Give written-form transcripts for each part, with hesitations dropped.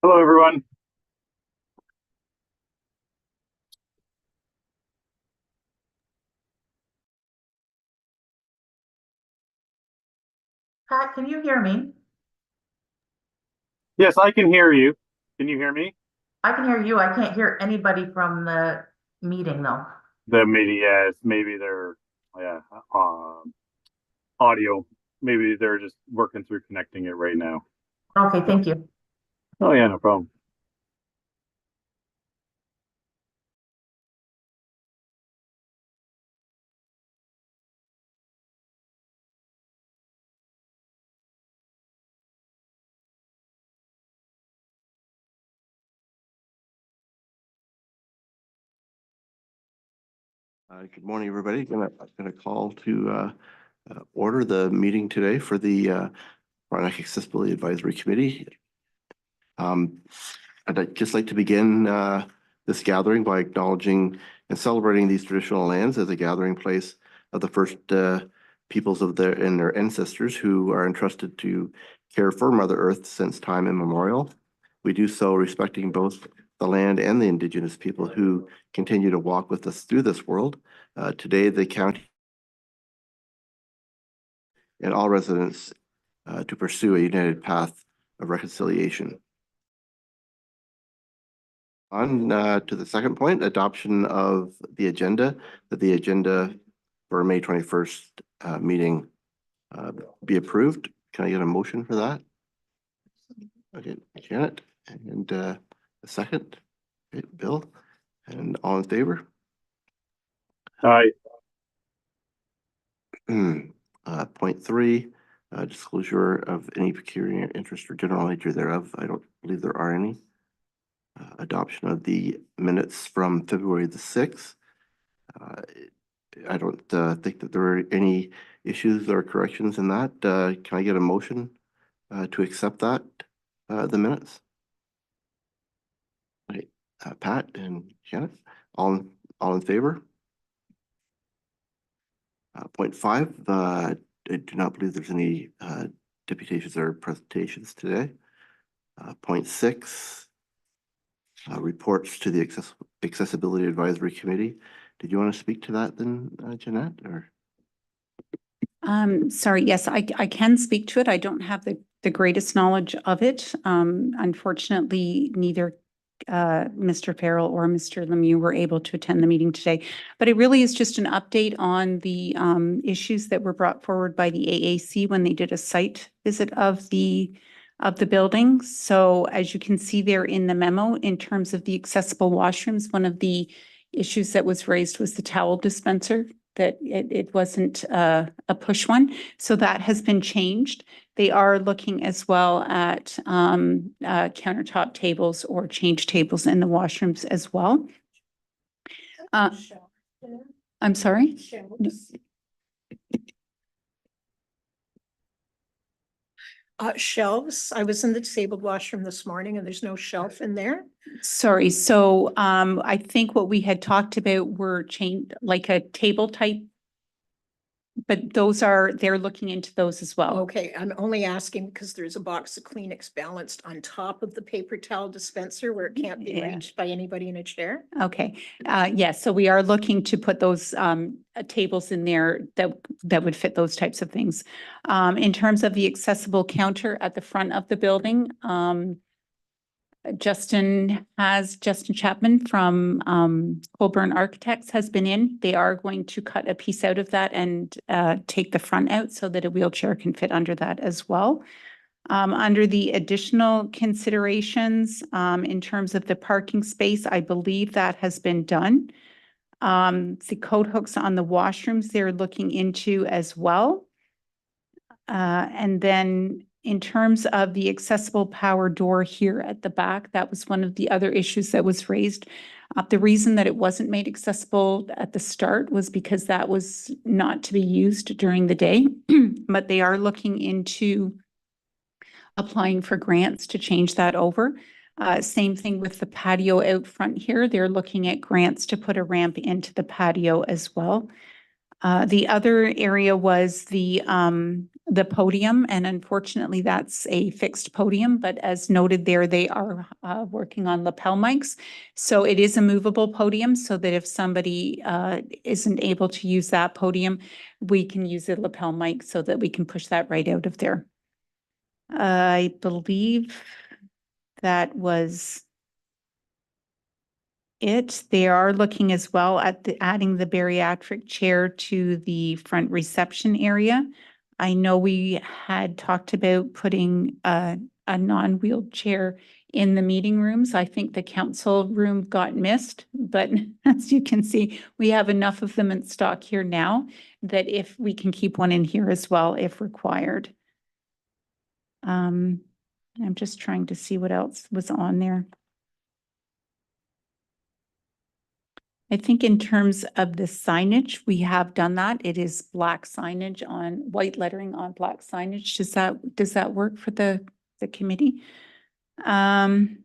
Hello, everyone. Pat, can you hear me? Yes, I can hear you. Can you hear me? I can hear you. I can't hear anybody from the meeting though. The media, yes, maybe they're, yeah, um, audio. Maybe they're just working through connecting it right now. Okay, So, thank you. oh yeah, no problem. Good morning, everybody. Gonna call to order the meeting today for the Frontenac Accessibility Advisory Committee. I'd just like to begin this gathering by acknowledging and celebrating these traditional lands as a gathering place of the first peoples of their ancestors who are entrusted to care for Mother Earth since time immemorial. We do so respecting both the land and the Indigenous people who continue to walk with us through this world. Today, the county and all residents to pursue a united path of reconciliation. On to the second point, adoption of the agenda, that the agenda for May 21st meeting be approved. Can I get a motion for that? Okay, Janet, and a second. Okay, Bill, and all in favor? Hi. Point 3, disclosure of any pecuniary interest or general nature thereof. I don't believe there are any. Adoption of the minutes from February the 6th. I don't think that there are any issues or corrections in that. Can I get a motion to accept that, the minutes? Right, Pat and Janet, all in favor? Point 5, I do not believe there's any deputations or presentations today. Point 6, reports to the Accessibility Advisory Committee. Did you want to speak to that then, Jeanette, or? Sorry, yes, I can speak to it. I don't have the greatest knowledge of it. Unfortunately, neither Mr. Farrell or Mr. Lemieux were able to attend the meeting today. But it really is just an update on the issues that were brought forward by the AAC when they did a site visit of the building. So as you can see there in the memo, in terms of the accessible washrooms, one of the issues that was raised was the towel dispenser, that it wasn't a push one. So that has been changed. They are looking as well at countertop tables or change tables in the washrooms as well. I'm sorry? Shelves. I was in the disabled washroom this morning and there's no shelf in there. Sorry, so I think what we had talked about were like a table type. But they're looking into those as well. Okay, I'm only asking because there's a box of Kleenex balanced on top of the paper towel dispenser where it can't be reached by anybody in a chair. Okay, yes, so we are looking to put those tables in there that would fit those types of things. In terms of the accessible counter at the front of the building, Justin Chapman from Colburn Architects has been in. They are going to cut a piece out of that and take the front out so that a wheelchair can fit under that as well. Under the additional considerations, in terms of the parking space, I believe that has been done. The coat hooks on the washrooms, they're looking into as well. And then in terms of the accessible power door here at the back, that was one of the other issues that was raised. The reason that it wasn't made accessible at the start was because that was not to be used during the day, but they are looking into applying for grants to change that over. Same thing with the patio out front here. They're looking at grants to put a ramp into the patio as well. The other area was the the podium, and unfortunately that's a fixed podium, but as noted there, they are working on lapel mics. So it is a movable podium so that if somebody isn't able to use that podium, we can use the lapel mic so that we can push that right out of there. I believe that was it. They are looking as well at adding the bariatric chair to the front reception area. I know we had talked about putting a non-wheelchair in the meeting rooms. I think the council room got missed, but as you can see, we have enough of them in stock here now that if we can keep one in here as well, if required. I'm just trying to see what else was on there. I think in terms of the signage, we have done that. It is black signage on white lettering on black signage. Does that work for the committee? And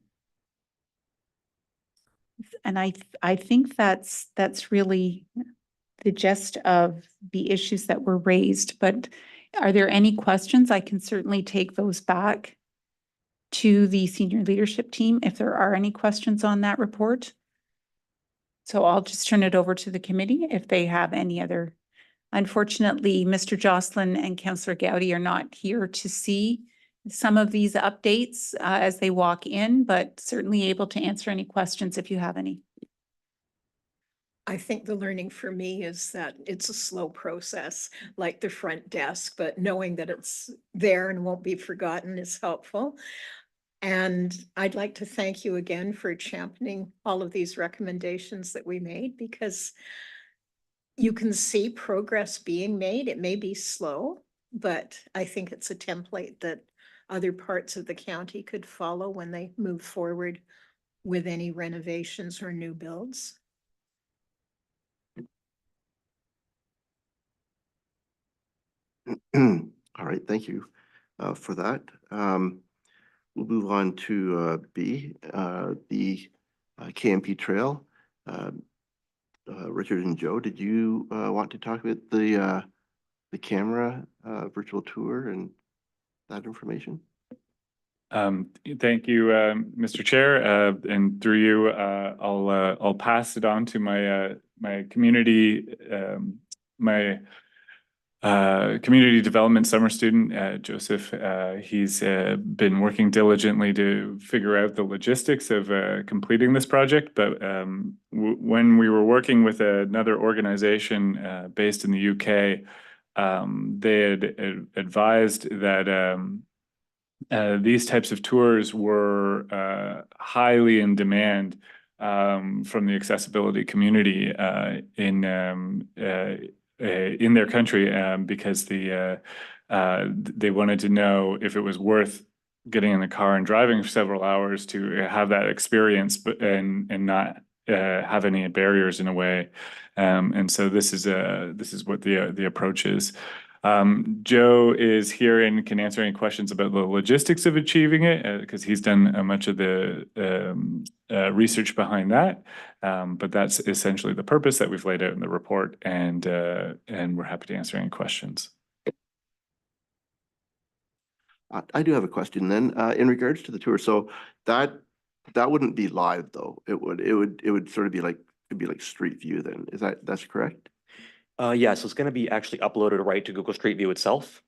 I think that's really the gist of the issues that were raised, but are there any questions? I can certainly take those back to the senior leadership team if there are any questions on that report. So I'll just turn it over to the committee if they have any other. Unfortunately, Mr. Jocelyn and Councillor Gowdy are not here to see some of these updates as they walk in, but certainly able to answer any questions if you have any. I think the learning for me is that it's a slow process, like the front desk, but knowing that it's there and won't be forgotten is helpful. And I'd like to thank you again for championing all of these recommendations that we made, because you can see progress being made. It may be slow, but I think it's a template that other parts of the county could follow when they move forward with any renovations or new builds. All right, thank you for that. We'll move on to B, the KMP Trail. Richard and Joe, did you want to talk about the camera virtual tour and that information? Thank you, Mr. Chair, and through you, I'll pass it on to my my community community development summer student, Joseph. He's been working diligently to figure out the logistics of completing this project. But when we were working with another organization based in the UK, they had advised that these types of tours were highly in demand from the accessibility community in their country, because they wanted to know if it was worth getting in the car and driving for several hours to have that experience, but and not have any barriers in a way. And so this is what the approach is. Joe is here and can answer any questions about the logistics of achieving it, because he's done much of the research behind that. But that's essentially the purpose that we've laid out in the report, and we're happy to answer any questions. I do have a question then, in regards to the tour. So that wouldn't be live though. It would sort of be like, it'd be like Street View then. That's correct? Yeah, so it's going to be actually uploaded right to Google Street View itself.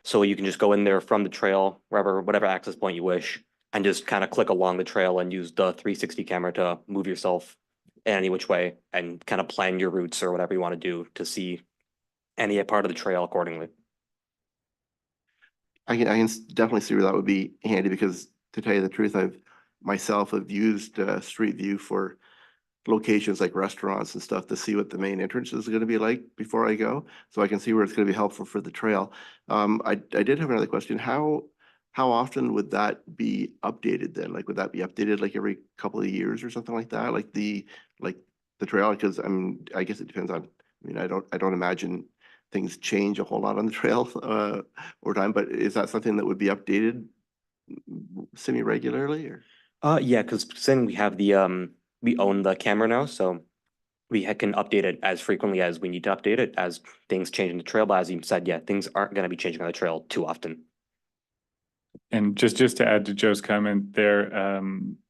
So you can just go in there from the trail, whatever access point you wish, and just kind of click along the trail and use the 360 camera to move yourself any which way and kind of plan your routes or whatever you want to do to see any part of the trail accordingly. I can definitely see where that would be handy, because to tell you the truth, I've myself used Street View for locations like restaurants and stuff to see what the main entrance is going to be like before I go, so I can see where it's going to be helpful for the trail. I did have another question. How often would that be updated then? Like, would that be updated like every couple of years or something like that? Like the trail? Because I guess it depends on. I mean, I don't imagine things change a whole lot on the trail over time. But is that something that would be updated semi-regularly, or? Yeah, because since we have the we own the camera now, so can update it as frequently as we need to update it as things change in the trail. But as you said, yeah, things aren't going to be changing on the trail too often. And just to add to Joe's comment there,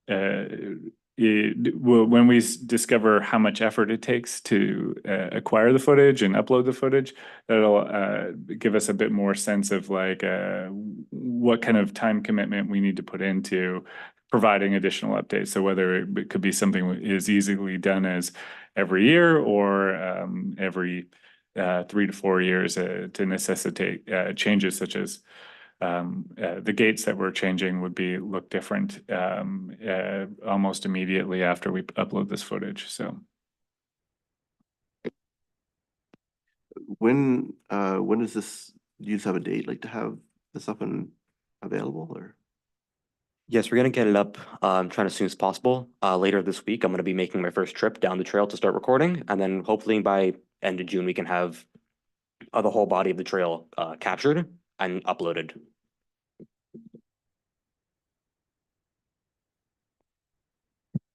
when we discover how much effort it takes to acquire the footage and upload the footage, that'll give us a bit more sense of like what kind of time commitment we need to put into providing additional updates. So whether it could be something is easily done as every year or every 3 to 4 years to necessitate changes such as the gates that we're changing would look different almost immediately after we upload this footage. So When is this, do you just have a date like to have this up and available or? Yes, we're gonna get it up, trying as soon as possible. Later this week, I'm gonna be making my first trip down the trail to start recording, and then hopefully by end of June, we can have the whole body of the trail captured and uploaded.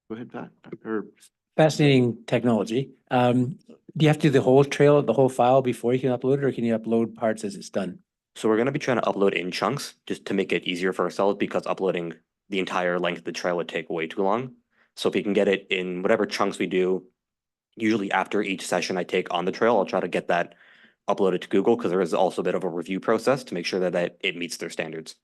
Go ahead, Pat, or Fascinating technology. Do you have to do the whole trail, the whole file before you can upload it, or can you upload parts as it's done? So we're gonna be trying to upload in chunks just to make it easier for ourselves because uploading the entire length of the trail would take way too long. So if we can get it in whatever chunks we do, usually after each session I take on the trail, I'll try to get that uploaded to Google because there is also a bit of a review process to make sure that it meets their standards.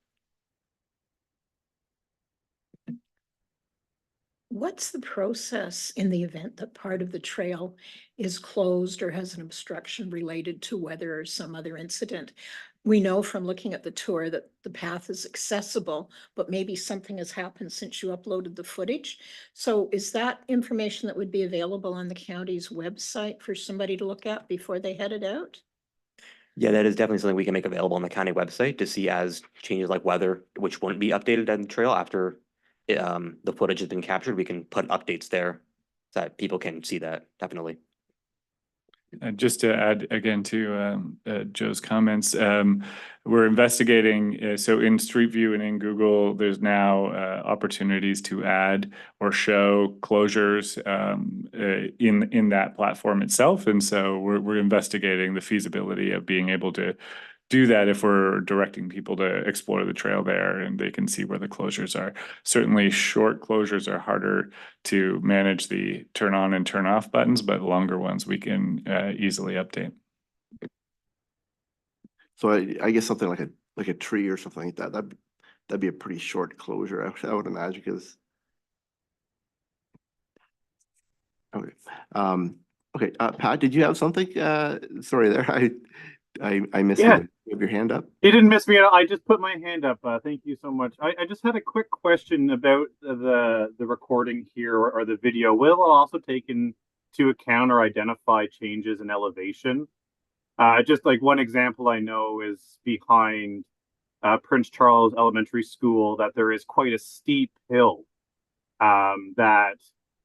What's the process in the event that part of the trail is closed or has an obstruction related to weather or some other incident? We know from looking at the tour that the path is accessible, but maybe something has happened since you uploaded the footage. So is that information that would be available on the county's website for somebody to look at before they headed out? Yeah, that is definitely something we can make available on the county website to see as changes like weather, which wouldn't be updated on the trail after the footage has been captured. We can put updates there so that people can see that, definitely. just to add again to Joe's comments, we're investigating. So in Street View and in Google, there's now opportunities to add or show closures in that platform itself, and so we're investigating the feasibility of being able to do that if we're directing people to explore the trail there and they can see where the closures are. Certainly short closures are harder to manage the turn on and turn off buttons, but longer ones we can easily update. so I guess something like a tree or something like that. That'd be a pretty short closure, I would imagine, because. Okay. Okay. Pat, did you have something? Sorry there. I missed Yeah. it. You have your hand up? You didn't miss me. I just put my hand up. Thank you so much. I just had a quick question about the recording here or the video. Will it also take into account or identify changes in elevation? Just like one example I know is behind Prince Charles Elementary School that there is quite a steep hill that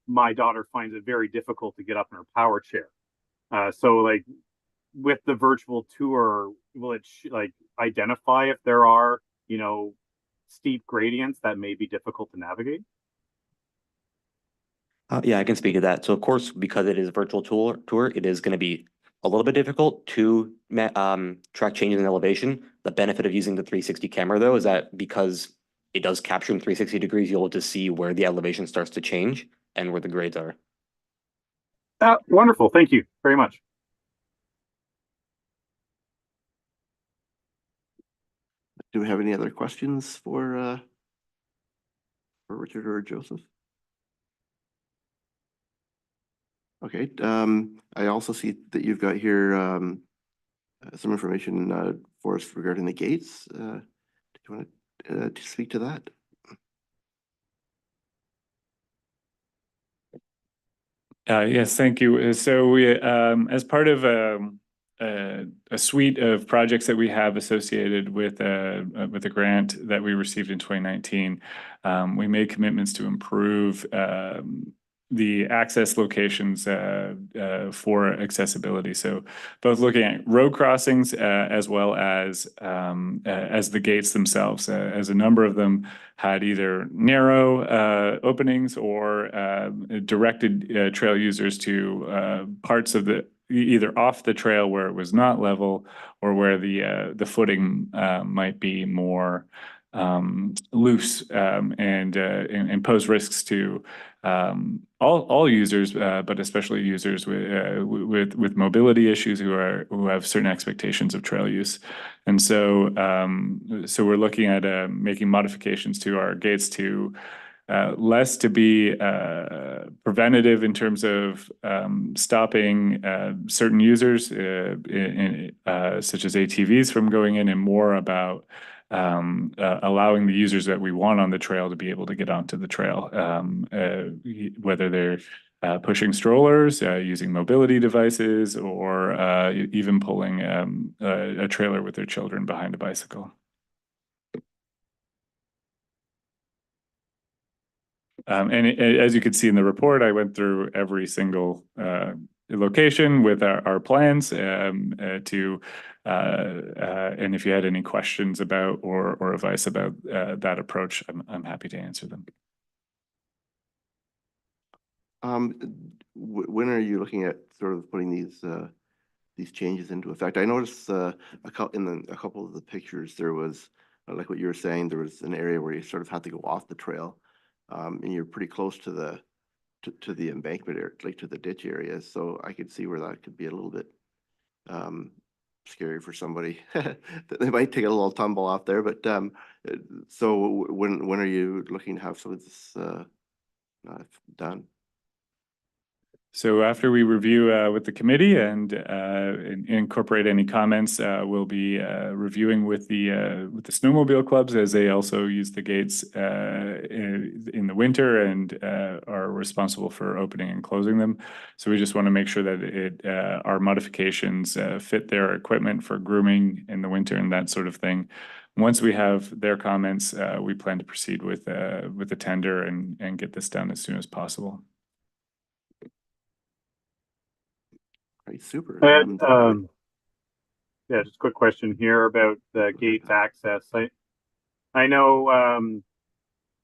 my daughter finds it very difficult to get up in her power chair. So like with the virtual tour, will it like identify if there are, steep gradients that may be difficult to navigate? Yeah, I can speak to that. So of course, because it is a virtual tour, it is going to be a little bit difficult to track changes in elevation. The benefit of using the 360 camera though is that because it does capture in 360 degrees, you'll just see where the elevation starts to change and where the grades are. Wonderful. Thank you very much. Do we have any other questions for Richard or Joseph? Okay, I also see that you've got here some information for us regarding the gates. Do you want to speak to that? Yes, thank you. So we, as part of a suite of projects that we have associated with a grant that we received in 2019, we made commitments to improve the access locations for accessibility. So both looking at road crossings as well as the gates themselves, as a number of them had either narrow openings or directed trail users to parts of the either off the trail where it was not level or where the footing might be more loose and pose risks to all users, but especially users with mobility issues who have certain expectations of trail use. And so we're looking at making modifications to our gates to less to be preventative in terms of stopping certain users, such as ATVs, from going in, and more about allowing the users that we want on the trail to be able to get onto the trail, whether they're pushing strollers, using mobility devices, or even pulling a trailer with their children behind a bicycle. As you can see in the report, I went through every single location with our plans and if you had any questions about or advice about that approach, I'm happy to answer them. When are you looking at sort of putting these changes into effect? I noticed in a couple of the pictures there was, like what you were saying, there was an area where you sort of had to go off the trail, and you're pretty close to the embankment area, like to the ditch area. So I could see where that could be a little bit scary for somebody. They might take a little tumble off there. But so when are you looking to have some of this done? So after we review with the committee and incorporate any comments, we'll be reviewing with the snowmobile clubs, as they also use the gates in the winter and are responsible for opening and closing them. So we just want to make sure that our modifications fit their equipment for grooming in the winter and that sort of thing. Once we have their comments, we plan to proceed with the tender and get this done as soon as possible. Right, super. And, yeah, just a quick question here about the gate access. I know,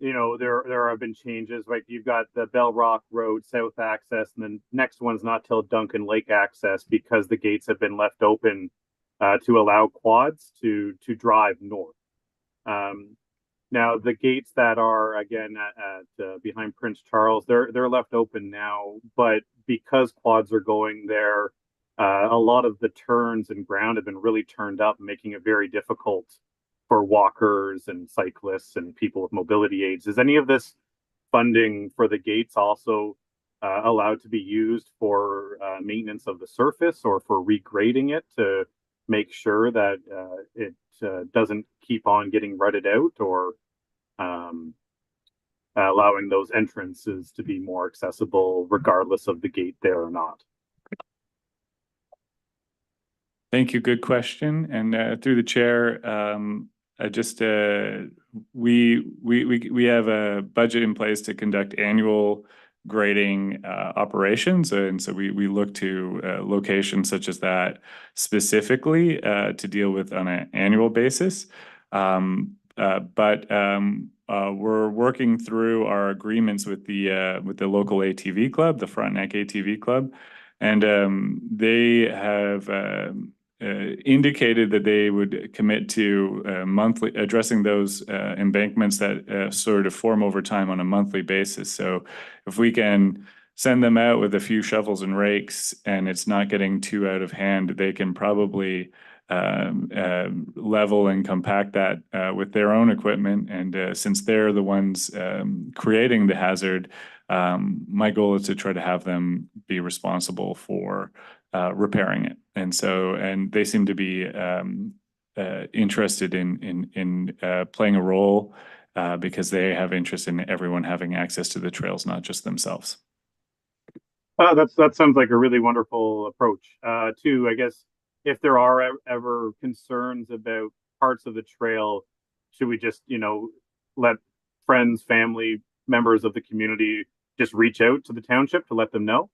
you know, there have been changes. Like you've got the Bell Rock Road South access, and the next one's not till Duncan Lake access because the gates have been left open to allow quads to drive north. Now the gates that are again at behind Prince Charles, they're left open now, but because quads are going there, a lot of the turns and ground have been really turned up, making it very difficult for walkers and cyclists and people with mobility aids. Is any of this funding for the gates also allowed to be used for maintenance of the surface or for regrading it to make sure that it doesn't keep on getting rutted out, or allowing those entrances to be more accessible regardless of the gate there or not? Thank you. Good question. And through the chair, I just we have a budget in place to conduct annual grading operations, and so we look to locations such as that specifically to deal with on an annual basis. But we're working through our agreements with the local ATV club, the Frontenac ATV club, and they have indicated that they would commit to monthly addressing those embankments that sort of form over time on a monthly basis. So if we can send them out with a few shovels and rakes and it's not getting too out of hand, they can probably level and compact that with their own equipment. And since they're the ones creating the hazard, my goal is to try to have them be responsible for repairing it. And so, and they seem to be interested in playing a role because they have interest in everyone having access to the trails, not just themselves. That sounds like a really wonderful approach. Too, I guess, if there are ever concerns about parts of the trail, should we just, you know, let friends, family members of the community just reach out to the township to let them know?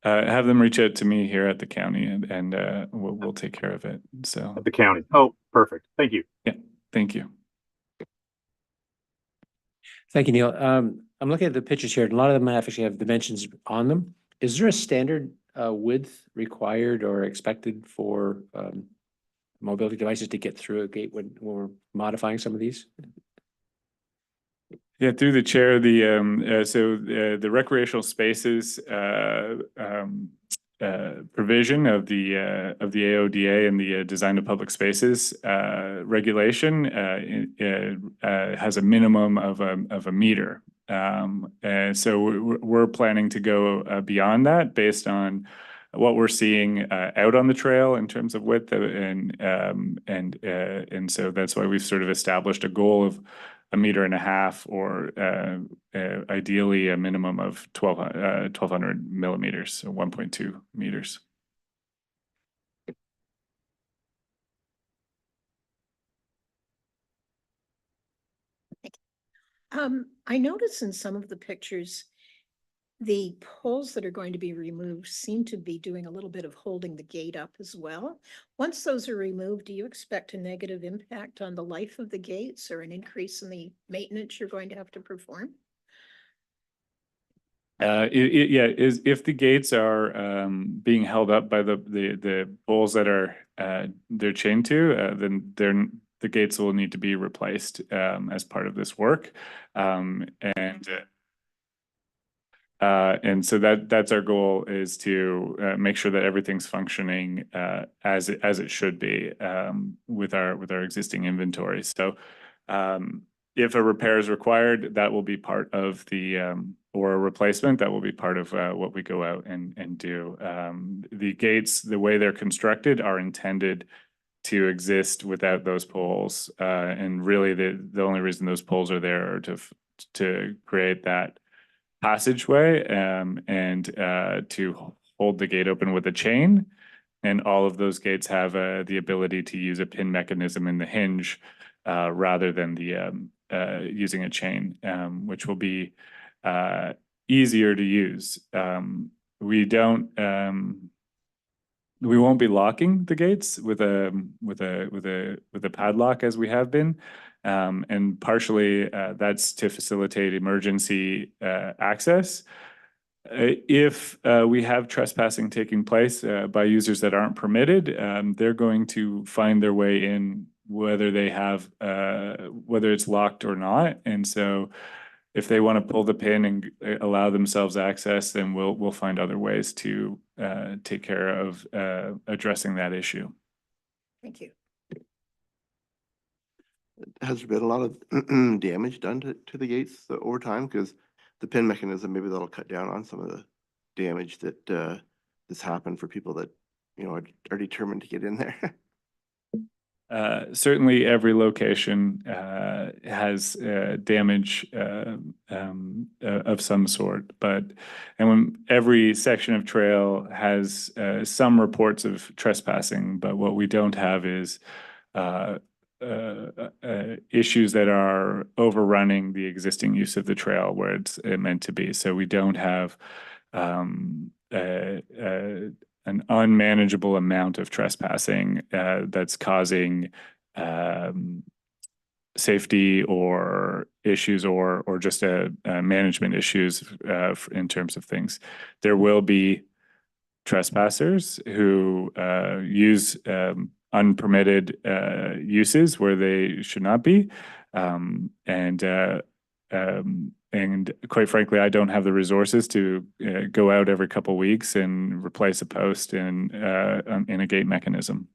Have them reach out to me here at the county and we'll take care of it. So, At the county. Oh, perfect. Thank you. yeah, thank you. Thank you, Neil. I'm looking at the pictures here, and a lot of them actually have dimensions on them. Is there a standard width required or expected for mobility devices to get through a gate when we're modifying some of these? Yeah, through the chair, the recreational spaces provision of the AODA and the design of public spaces regulation has a minimum of a meter. And so we're planning to go beyond that based on what we're seeing out on the trail in terms of width, and so that's why we've sort of established a goal of 1.5 meters, or ideally a minimum of 1,200 millimeters, so 1.2 meters. I noticed in some of the pictures, the poles that are going to be removed seem to be doing a little bit of holding the gate up as well. Once those are removed, do you expect a negative impact on the life of the gates or an increase in the maintenance you're going to have to perform? If the gates are being held up by the poles that are they're chained to, then the gates will need to be replaced as part of this work, and so that's our goal, is to make sure that everything's functioning as it should be with our existing inventory. So if a repair is required, that will be part of or a replacement, that will be part of what we go out and do. The gates, the way they're constructed, are intended to exist without those poles, and really the only reason those poles are there are to create that passageway and to hold the gate open with a chain. And all of those gates have the ability to use a pin mechanism in the hinge rather than using a chain, which will be easier to use. We won't be locking the gates with a padlock as we have been, and partially that's to facilitate emergency access. If we have trespassing taking place by users that aren't permitted, they're going to find their way in whether it's locked or not. And so if they want to pull the pin and allow themselves access, then we'll find other ways to take care of addressing that issue. Thank you. Has there been a lot of damage done to the gates over time? Because the pin mechanism, maybe that'll cut down on some of the damage that that's happened for people that, are determined to get in there. Certainly every location has damage of some sort, and when every section of trail has some reports of trespassing, but what we don't have is issues that are overrunning the existing use of the trail where it's meant to be. So we don't have an unmanageable amount of trespassing that's causing safety or issues or just management issues in terms of things. There will be trespassers who use unpermitted uses where they should not be, and quite frankly, I don't have the resources to go out every couple of weeks and replace a post in a gate mechanism.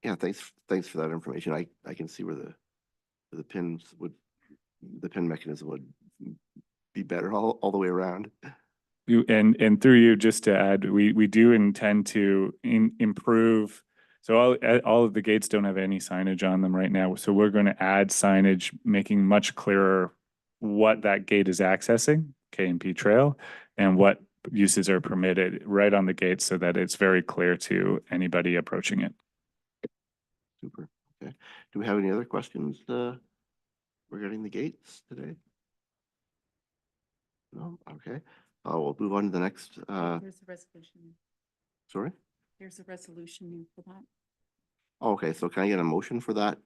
Yeah, thanks for that information. I can see where the pin mechanism would be better all the way around. And through you, just to add, we do intend to improve. So all of the gates don't have any signage on them right now. So we're going to add signage, making much clearer what that gate is accessing, K&P Trail, and what uses are permitted right on the gate, so that it's very clear to anybody approaching it. Super. Okay. Do we have any other questions regarding the gates today? No, okay. We'll move on to the next, There's a resolution. sorry? There's a resolution for that. Okay, so can I get a motion for that,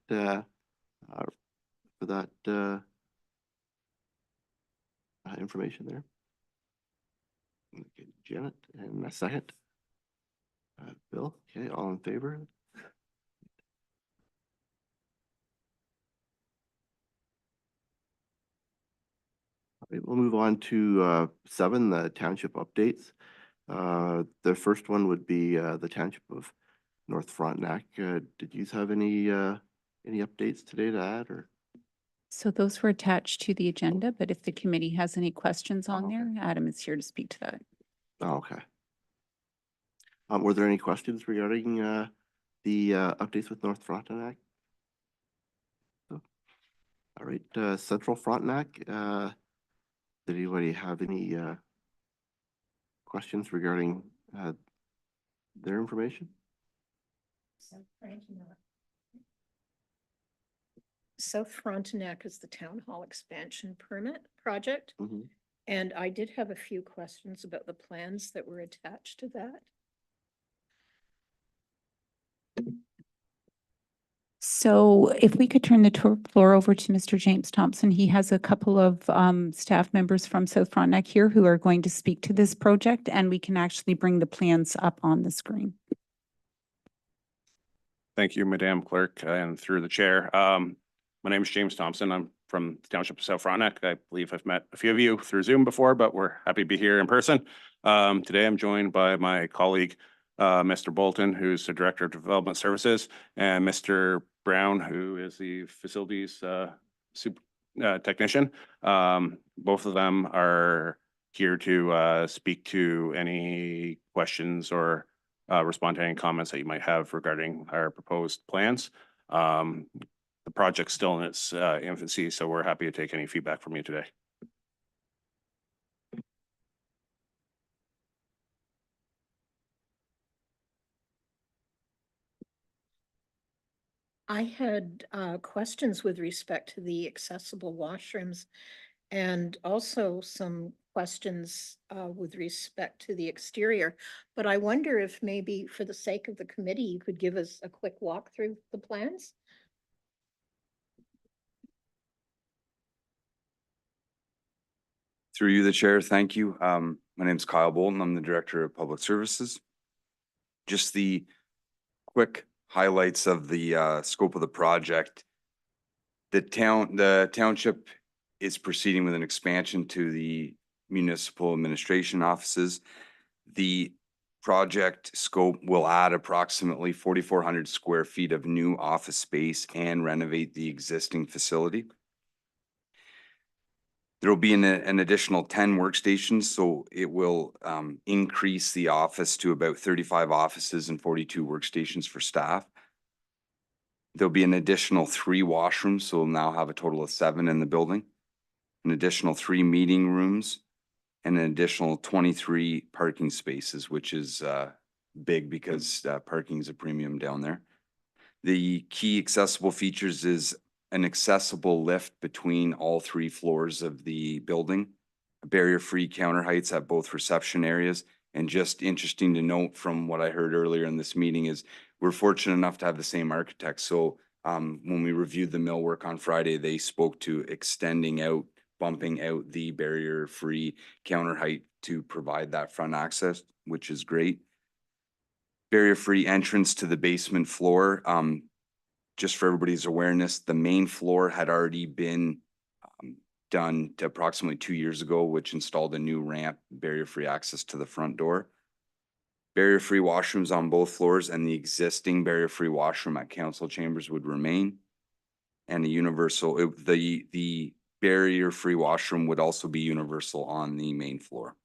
information there? Okay, Janet, and a second. Bill, okay, all in favor? All right, we'll move on to 7, the township updates. The first one would be the township of North Frontenac. Did you have any updates today to add, or? So those were attached to the agenda, but if the committee has any questions on okay. there, Adam is here to speak to that. Oh, okay. Were there any questions regarding the updates with North Frontenac? Oh. All right, Central Frontenac. Did anybody have any questions regarding their information? South Frontenac is the town hall expansion permit project. Mm-hmm. And I did have a few questions about the plans that were attached to that. So if we could turn the floor over to Mr. James Thompson, he has a couple of staff members from South Frontenac here who are going to speak to this project, and we can actually bring the plans up on the screen. Thank you, Madam Clerk, and through the chair. My name is James Thompson. I'm from the Township of South Frontenac. I believe I've met a few of you through Zoom before, but we're happy to be here in person. Today I'm joined by my colleague, Mr. Bolton, who's the Director of Development Services, and Mr. Brown, who is the Facilities Technician. Both of them are here to speak to any questions or respond to any comments that you might have regarding our proposed plans. The project's still in its infancy, so we're happy to take any feedback from you today. I had questions with respect to the accessible washrooms and also some questions with respect to the exterior. But I wonder if maybe for the sake of the committee, you could give us a quick walk through the plans? Through you, the chair, thank you. My name is Kyle Bolton. I'm the Director of Public Services. Just the quick highlights of the scope of the project. The township is proceeding with an expansion to the municipal administration offices. The project scope will add approximately 4,400 square feet of new office space and renovate the existing facility. There will be an additional 10 workstations, so it will increase the office to about 35 offices and 42 workstations for staff. There'll be an additional 3 washrooms, so we'll now have a total of 7 in the building. An additional 3 meeting rooms and an additional 23 parking spaces, which is big because parking is a premium down there. The key accessible features is an accessible lift between all 3 floors of the building, barrier-free counter heights at both reception areas. And just interesting to note from what I heard earlier in this meeting is we're fortunate enough to have the same architect. So when we reviewed the millwork on Friday, they spoke to extending out, bumping out the barrier-free counter height to provide that front access, which is great. Barrier-free entrance to the basement floor. Just for everybody's awareness, the main floor had already been done approximately 2 years ago, which installed a new ramp, barrier-free access to the front door. Barrier-free washrooms on both floors, and the existing barrier-free washroom at council chambers would remain. And the universal, the barrier-free washroom would also be universal on the main floor.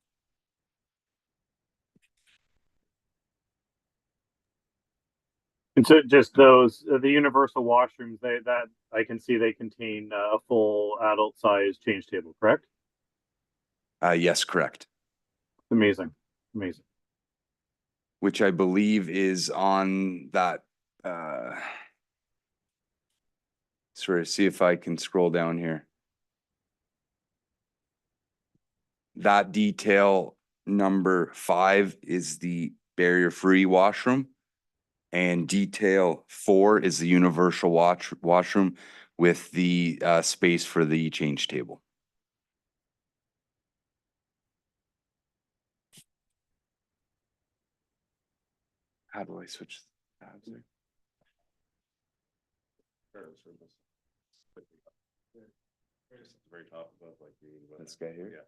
And so just those, the universal washrooms, that I can see they contain a full adult size change table, correct? Yes, correct. Amazing, amazing. Which I believe is on that, Sorry, see if I can scroll down here. That detail number 5 is the barrier-free washroom. And detail 4 is the universal washroom with the space for the change table. How do I switch tabs there? Very top above, like This guy here? Yeah.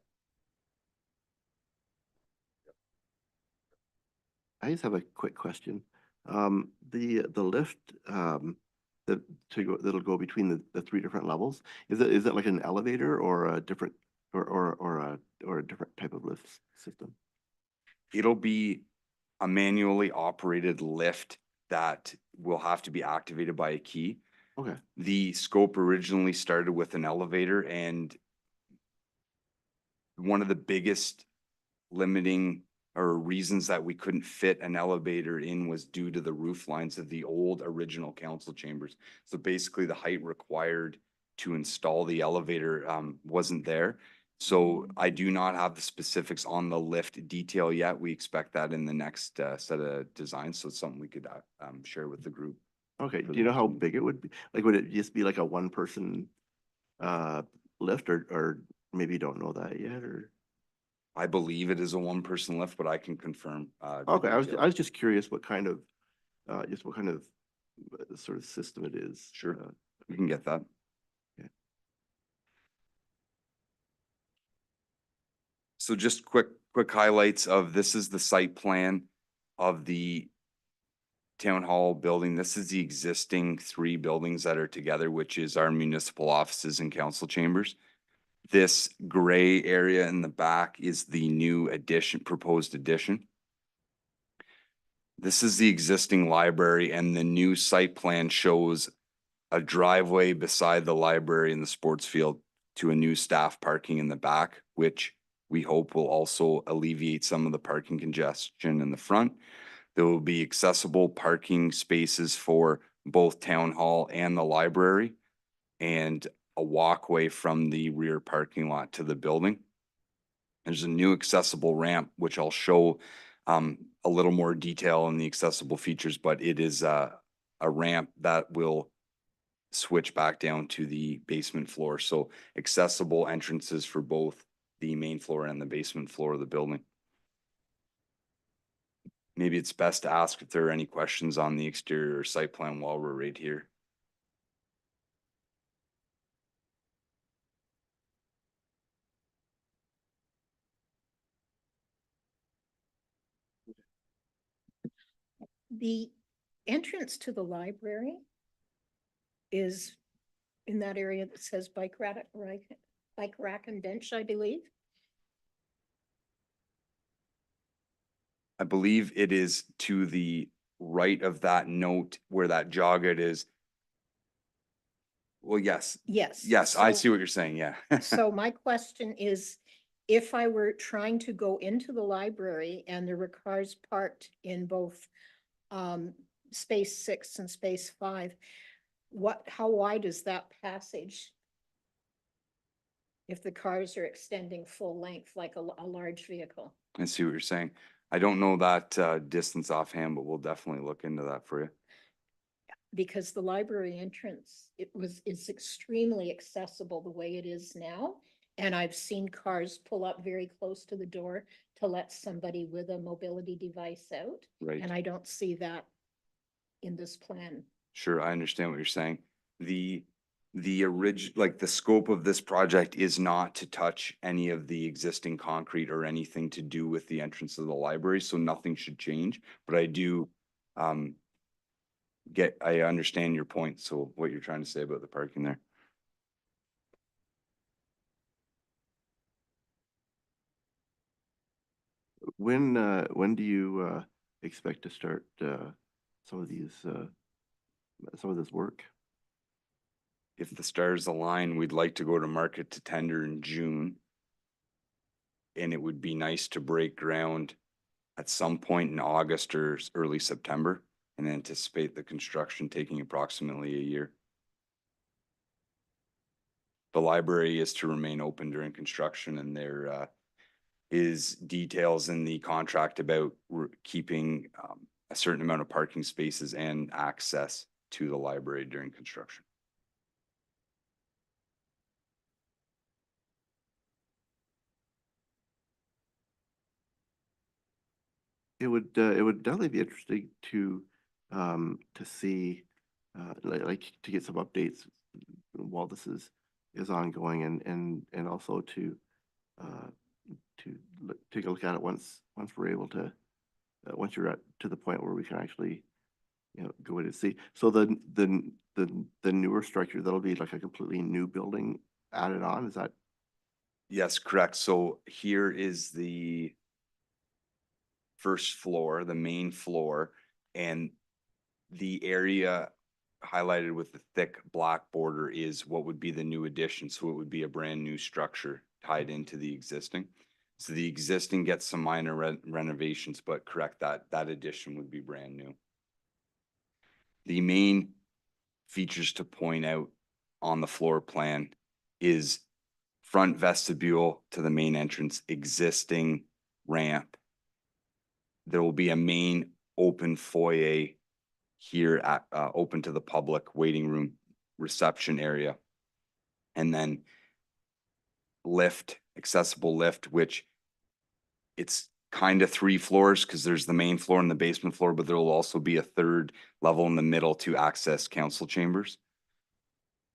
I just have a quick question. The lift, that'll go between the 3 different levels, is it like an elevator or a different, or a different type of lift system? It'll be a manually operated lift that will have to be activated by a key. Okay, The scope originally started with an elevator, and one of the biggest limiting or reasons that we couldn't fit an elevator in was due to the roof lines of the old original council chambers. So basically the height required to install the elevator wasn't there. So I do not have the specifics on the lift detail yet. We expect that in the next set of designs. So it's something we could share with the group. okay. For Do you know the how next big it would be? Like, would it just be like a 1-person lift, or maybe you don't know that yet, or? I believe it is a 1-person lift, but I can confirm. The Okay, I detail. was just curious what kind of sort of system it is. Sure. We can get that. Yeah. So just quick highlights of this is the site plan of the town hall building. This is the existing 3 buildings that are together, which is our municipal offices and council chambers. This gray area in the back is the new addition, proposed addition. This is the existing library, and the new site plan shows a driveway beside the library and the sports field to a new staff parking in the back, which we hope will also alleviate some of the parking congestion in the front. There will be accessible parking spaces for both town hall and the library, and a walkway from the rear parking lot to the building. There's a new accessible ramp, which I'll show a little more detail in the accessible features, but it is a ramp that will switch back down to the basement floor. So accessible entrances for both the main floor and the basement floor of the building. Maybe it's best to ask if there are any questions on the exterior site plan while we're right here. The entrance to the library is in that area that says bike rack and bench, I believe. I believe it is to the right of that note where that jogger is. Well, yes. Yes. Yes, I So- see what you're saying, yeah. So my question is, if I were trying to go into the library and there were cars parked in both space 6 and space 5, how wide is that passage? If the cars are extending full length like a large vehicle? I see what you're saying. I don't know that distance offhand, but we'll definitely look into that for you. Because the library entrance, is extremely accessible the way it is now. And I've seen cars pull up very close to the door to let somebody with a mobility device out. Right. And I don't see that in this plan. Sure, I understand what you're saying. The like the scope of this project is not to touch any of the existing concrete or anything to do with the entrance of the library, so nothing should change. But I do I understand your point, so what you're trying to say about the parking there. When do you expect to start some of this work? If the stars align, we'd like to go to market to tender in June. And it would be nice to break ground at some point in August or early September, and anticipate the construction taking approximately a year. The library is to remain open during construction, and there is details in the contract about keeping a certain amount of parking spaces and access to the library during construction. It would definitely be interesting to see, like to get some updates while this is ongoing, and also to take a look at it once we're able to, once you're to the point where we can actually, go in and see. So the newer structure, that'll be like a completely new building added on, is that? Yes, correct. So here is the first floor, the main floor, and the area highlighted with the thick black border is what would be the new addition. So it would be a brand new structure tied into the existing. So the existing gets some minor renovations, but correct, that addition would be brand new. The main features to point out on the floor plan is front vestibule to the main entrance, existing ramp. There will be a main open foyer here at open to the public, waiting room, reception area. And then lift, accessible lift, which it's kind of 3 floors because there's the main floor and the basement floor, but there will also be a 3rd level in the middle to access council chambers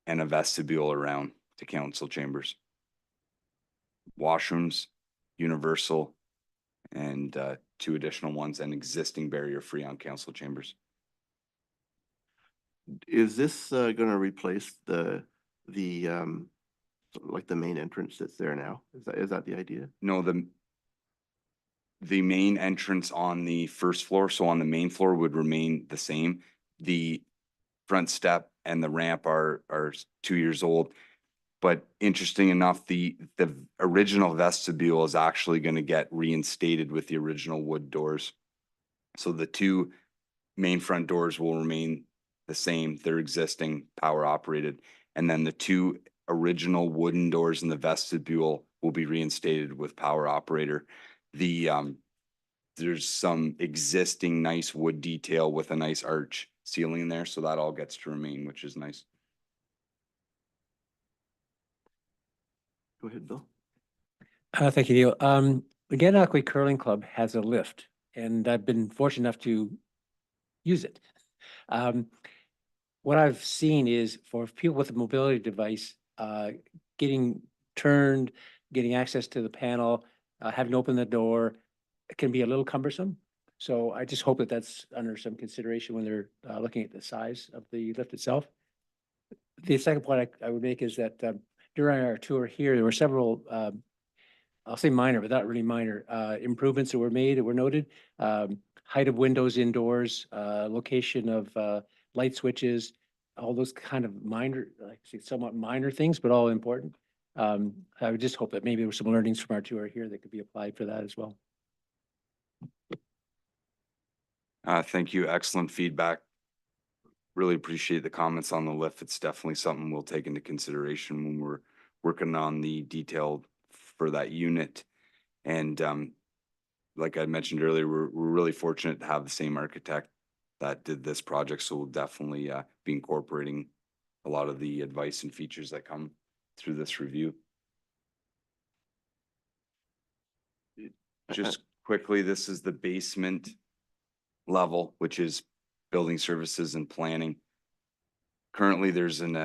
and a vestibule around to council chambers. Washrooms, universal, and 2 additional ones, and existing barrier-free on council chambers. Is this gonna replace like the main entrance that's there now? Is that the idea? No, the main entrance on the first floor, so on the main floor, would remain the same. The front step and the ramp are 2 years old. But interesting enough, the original vestibule is actually going to get reinstated with the original wood doors. So the 2 main front doors will remain the same. They're existing, power operated. And then the 2 original wooden doors in the vestibule will be reinstated with power operator. There's some existing nice wood detail with a nice arch ceiling there, so that all gets to remain, which is nice. Go ahead, Bill. Thank you, Neil. The Gananoque Curling Club has a lift, and I've been fortunate enough to use it. What I've seen is for people with a mobility device, getting turned, getting access to the panel, having to open the door, it can be a little cumbersome. So I just hope that that's under some consideration when they're looking at the size of the lift itself. The second point I would make is that during our tour here, there were several, I'll say minor, but not really minor, improvements that were made, that were noted. Height of windows indoors, location of light switches, all those kind of minor, like somewhat minor things, but all important. I would just hope that maybe there were some learnings from our tour here that could be applied for that as well. Thank you. Excellent feedback. Really appreciate the comments on the lift. It's definitely something we'll take into consideration when we're working on the detail for that unit. And like I mentioned earlier, we're really fortunate to have the same architect that did this project. So we'll definitely be incorporating a lot of the advice and features that come through this review. Just quickly, this is the basement level, which is building services and planning. Currently, there's an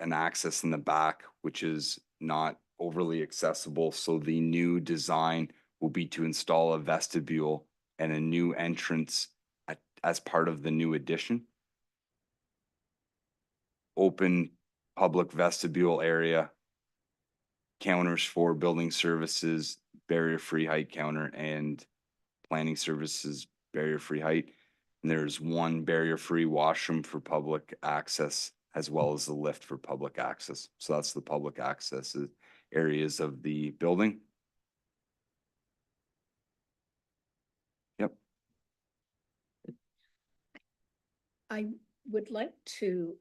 access in the back, which is not overly accessible. So the new design will be to install a vestibule and a new entrance as part of the new addition. Open public vestibule area, counters for building services, barrier-free height counter, and planning services, barrier-free height. And there's 1 barrier-free washroom for public access, as well as the lift for public access. So that's the public access areas of the building. Yep. I would like to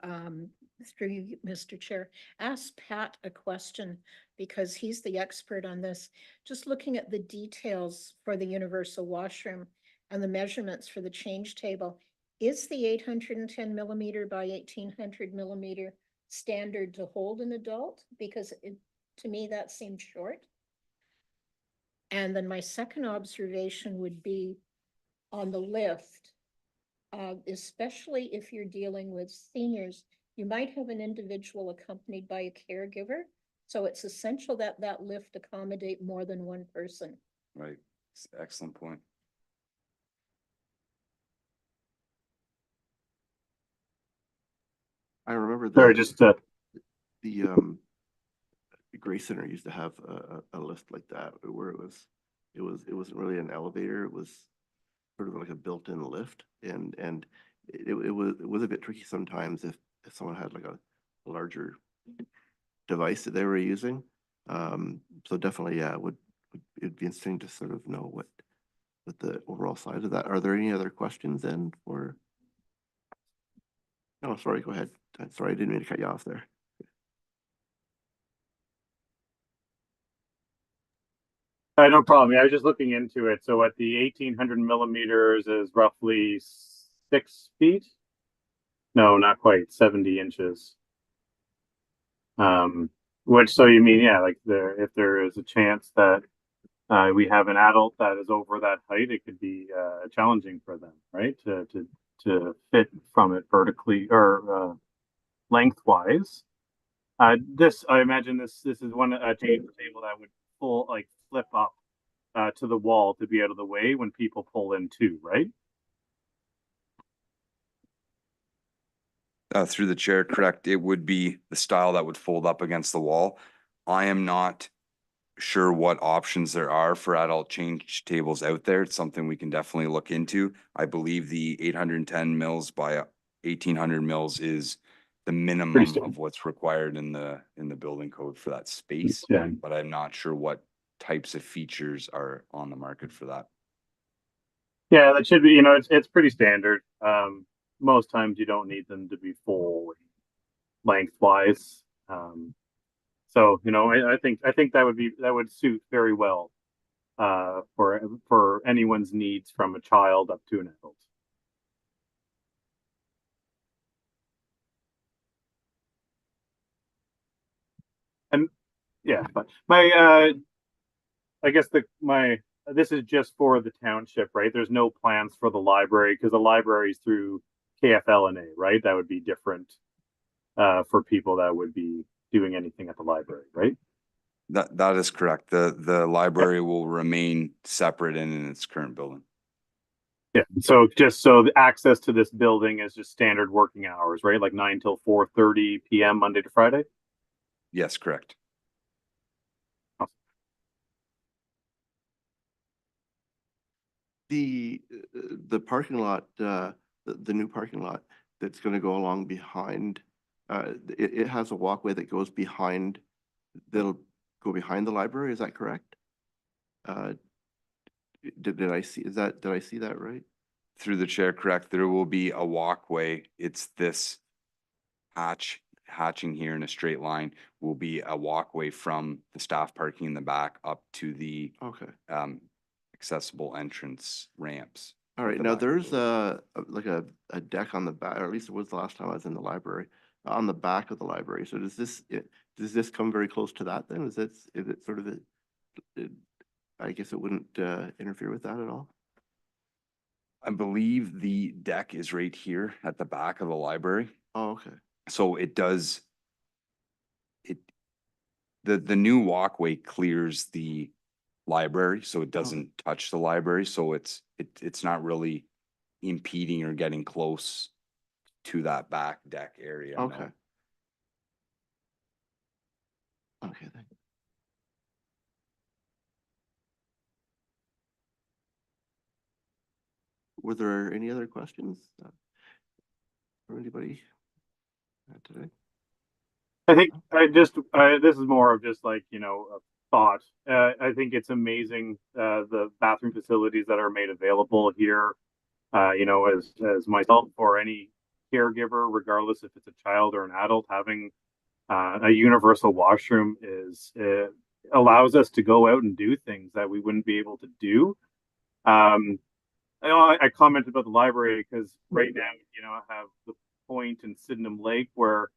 through you, Mr. Chair, ask Pat a question because he's the expert on this. Just looking at the details for the universal washroom and the measurements for the change table, is the 810 millimeter by 1800 millimeter standard to hold an adult? Because to me, that seemed short. And then my second observation would be on the lift, especially if you're dealing with seniors, you might have an individual accompanied by a caregiver. So it's essential that that lift accommodate more than one person. Right. Excellent point. I remember Sorry, the, just the Grace Center used to have a lift like that where it wasn't really an elevator. It was sort of like a built-in lift, and it was a bit tricky sometimes if someone had like a larger device that they were using. So definitely, yeah, it'd be interesting to sort of know what the overall size of that. Are there any other questions then for? No, sorry, go ahead. Sorry, I didn't mean to cut you off there. no problem. Yeah, I was just looking into it. So at the 1800 millimeters is roughly 6 feet. No, not quite, 70 inches. Which, so you mean, yeah, like if there is a chance that we have an adult that is over that height, it could be challenging for them, right? To fit from it vertically or lengthwise. I imagine this is one table that would flip up to the wall to be out of the way when people pull in too, right? Through the chair, correct. It would be the style that would fold up against the wall. I am not sure what options there are for adult change tables out there. It's something we can definitely look into. I believe the 810 mils by 1800 mils is the minimum of what's required in the building code for that space. Yeah. But I'm not sure what types of features are on the market for that. Yeah, that should be, it's pretty standard. Most times you don't need them to be full lengthwise. So, I think that would suit very well for anyone's needs from a child up to an adult. And yeah, but I guess this is just for the township, right? There's no plans for the library because the library is through KFL&A, right? That would be different for people that would be doing anything at the library, right? That is correct. The library will remain separate in its current building. Yeah. So just so the access to this building is just standard working hours, right? Like 9 till 4:30 p.m. Monday to Friday. Yes, correct. The parking lot, the new parking lot that's going to go along behind, it has a walkway that goes behind, that'll go behind the library. Is that correct? Did I see that right? Through the chair, correct. There will be a walkway. It's this hatching here in a straight line will be a walkway from the staff parking in the back up to the Okay. Accessible entrance ramps. All right. the Now back of the there's building. a deck on the back, or at least it was the last time I was in the library, on the back of the library. So does this come very close to that then? Is it sort of I guess it wouldn't interfere with that at all? I believe the deck is right here at the back of the library. Oh, okay. So it does, the new walkway clears the library, so it doesn't touch the library. So it's not really impeding or getting close to that back deck area. no. Okay. Okay, thank you. Were there any other questions for anybody today? I think this is more of just like, a thought. I think it's amazing the bathroom facilities that are made available here. As myself or any caregiver, regardless if it's a child or an adult, having a universal washroom allows us to go out and do things that we wouldn't be able to do. I commented about the library because right now, I have the point in Sydenham Lake where,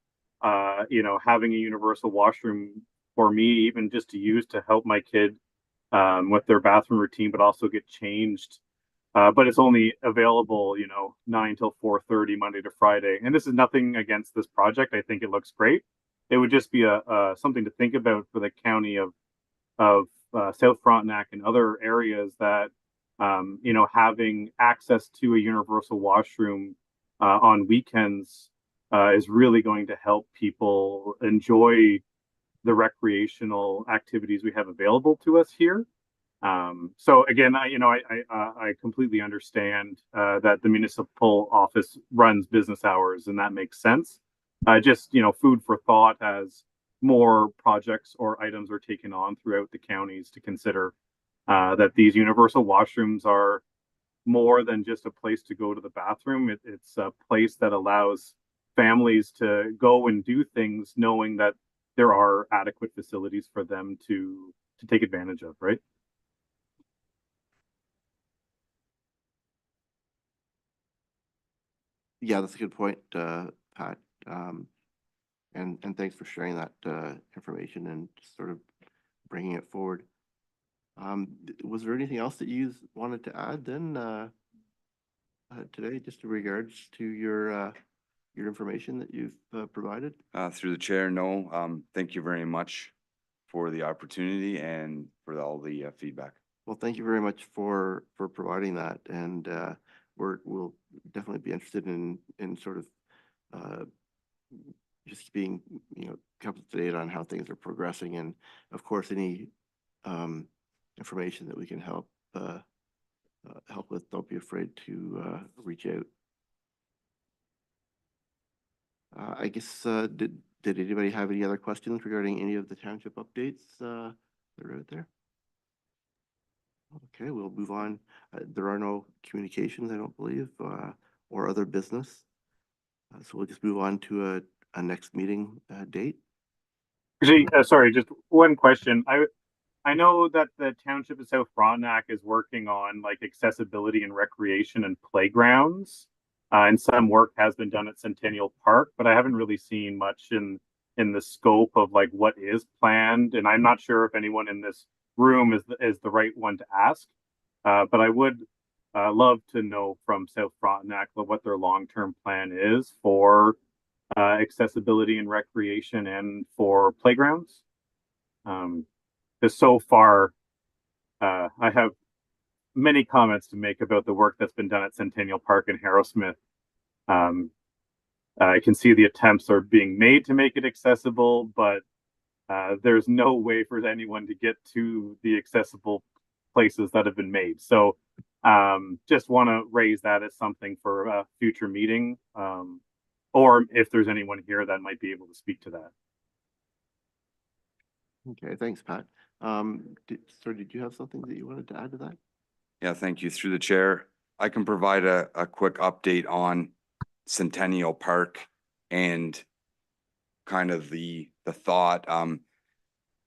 having a universal washroom for me, even just to use to help my kid with their bathroom routine, but also get changed. But it's only available, 9 till 4:30 Monday to Friday. And this is nothing against this project. I think it looks great. It would just be something to think about for the county of South Frontenac and other areas that, having access to a universal washroom on weekends is really going to help people enjoy the recreational activities we have available to us here. So again, I completely understand that the municipal office runs business hours, and that makes sense. Just, food for thought as more projects or items are taken on throughout the counties to consider that these universal washrooms are more than just a place to go to the bathroom. It's a place that allows families to go and do things knowing that there are adequate facilities for them to take advantage of, right? Yeah, that's a good point, Pat. And thanks for sharing that information and sort of bringing it forward. Was there anything else that you wanted to add then today, just in regards to your information that you've provided? Through the chair, no. Thank you very much for the opportunity and for all the feedback. Well, thank you very much for providing that, and we'll definitely be interested in sort of just being kept up to date on how things are progressing, and of course any information that we can help with. Don't be afraid to reach out. I guess did anybody have any other questions regarding any of the township updates that are out there? Okay, we'll move on. There are no communications, I don't believe, or other business. So we'll just move on to a next meeting date. Actually, sorry, just one question. I know that the Township of South Frontenac is working on like accessibility and recreation and playgrounds, and some work has been done at Centennial Park, but I haven't really seen much in the scope of like what is planned, and I'm not sure if anyone in this room is the right one to ask, but I would love to know from South Frontenac what their long-term plan is for accessibility and recreation and for playgrounds. Because so far, I have many comments to make about the work that's been done at Centennial Park and Harrowsmith. I can see the attempts are being made to make it accessible, but there's no way for anyone to get to the accessible places that have been made. So just want to raise that as something for a future meeting, or if there's anyone here that might be able to speak to that. Okay, thanks, Pat. Did you have something that you wanted to add to that? Yeah, thank you. Through the chair, I can provide a quick update on Centennial Park and kind of the thought.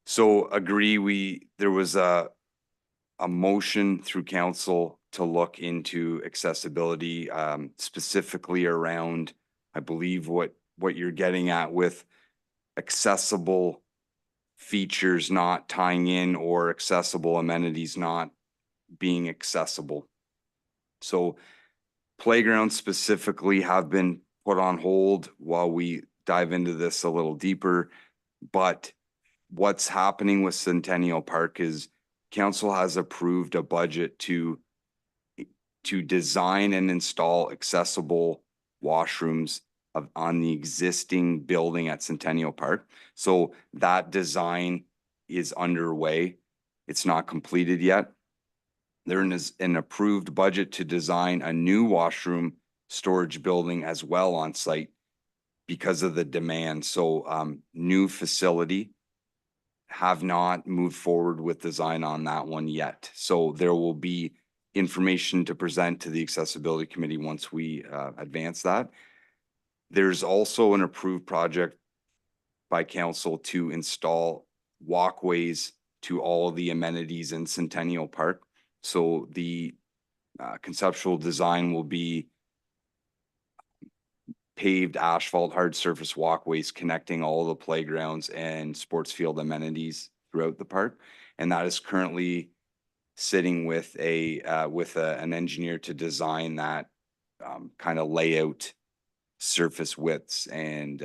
So agree, there was a motion through council to look into accessibility, specifically around, I believe what you're getting at with accessible features not tying in or accessible amenities not being accessible. So playgrounds specifically have been put on hold while we dive into this a little deeper. But what's happening with Centennial Park is council has approved a budget to design and install accessible washrooms on the existing building at Centennial Park. So that design is underway. It's not completed yet. There is an approved budget to design a new washroom storage building as well on site because of the demand. So new facility, have not moved forward with design on that one yet. So there will be information to present to the accessibility committee once we advance that. There's also an approved project by council to install walkways to all of the amenities in Centennial Park. So the conceptual design will be paved asphalt hard surface walkways connecting all the playgrounds and sports field amenities throughout the park. And that is currently sitting with an engineer to design that kind of layout, surface widths and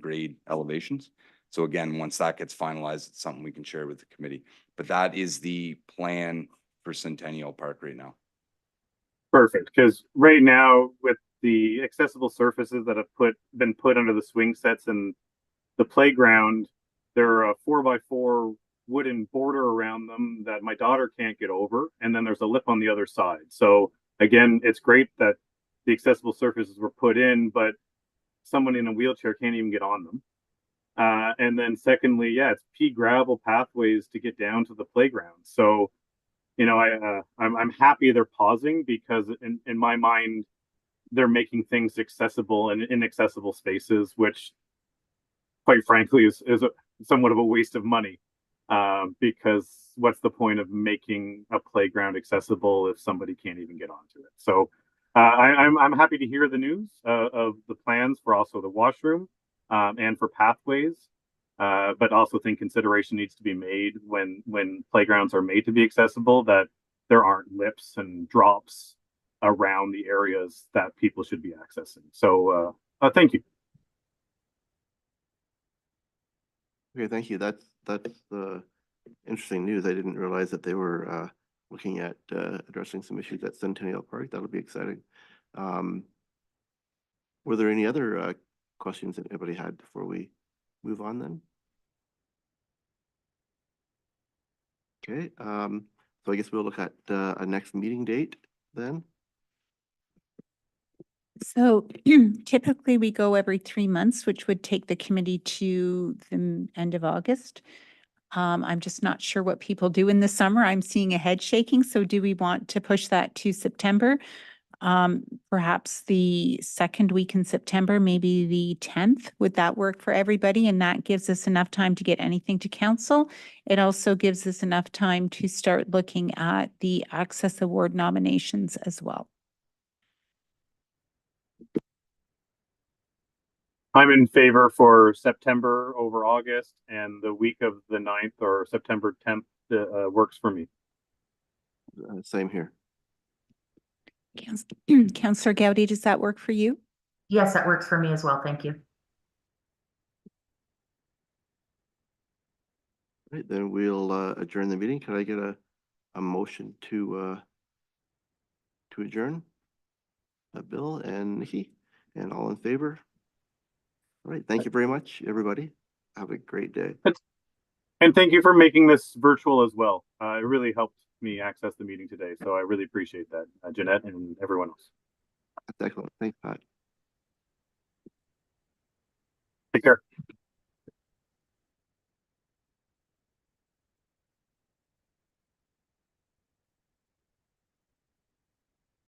grade elevations. So again, once that gets finalized, it's something we can share with the committee. But that is the plan for Centennial Park right now. Perfect, because right now with the accessible surfaces that have been put under the swing sets and the playground, there are a 4x4 wooden border around them that my daughter can't get over, and then there's a lip on the other side. So again, it's great that the accessible surfaces were put in, but someone in a wheelchair can't even get on them. And then secondly, yeah, it's pea gravel pathways to get down to the playground. So, you know, I'm happy they're pausing, because in my mind, they're making things accessible in inaccessible spaces, which quite frankly is somewhat of a waste of money. Because what's the point of making a playground accessible if somebody can't even get onto it? So I'm happy to hear the news of the plans for also the washroom and for pathways, but also think consideration needs to be made when playgrounds are made to be accessible, that there aren't lips and drops around the areas that people should be accessing. So thank you. Okay, thank you. That's interesting news. I didn't realize that they were looking at addressing some issues at Centennial Park. That'll be exciting. Were there any other questions that anybody had before we move on then? Okay, so I guess we'll look at a next meeting date then. So typically we go every 3 months, which would take the committee to the end of August. I'm just not sure what people do in the summer. I'm seeing a head shaking. So do we want to push that to September? Perhaps the second week in September, maybe the 10th. Would that work for everybody? And that gives us enough time to get anything to council. It also gives us enough time to start looking at the Access Award nominations as well. I'm in favor for September over August, and the week of the 9th or September 10th works for me. Same here. Councillor Gowdy, does that work for you? Yes, that works for me as well. Thank you. Right, then we'll adjourn the meeting. Can I get a motion to adjourn? Bill and Nikki, and all in favor? All right, thank you very much, everybody. Have a great day. And thank you for making this virtual as well. It really helped me access the meeting today. So I really appreciate that, Jeanette and everyone else. That's excellent. Thanks, Pat. Take care.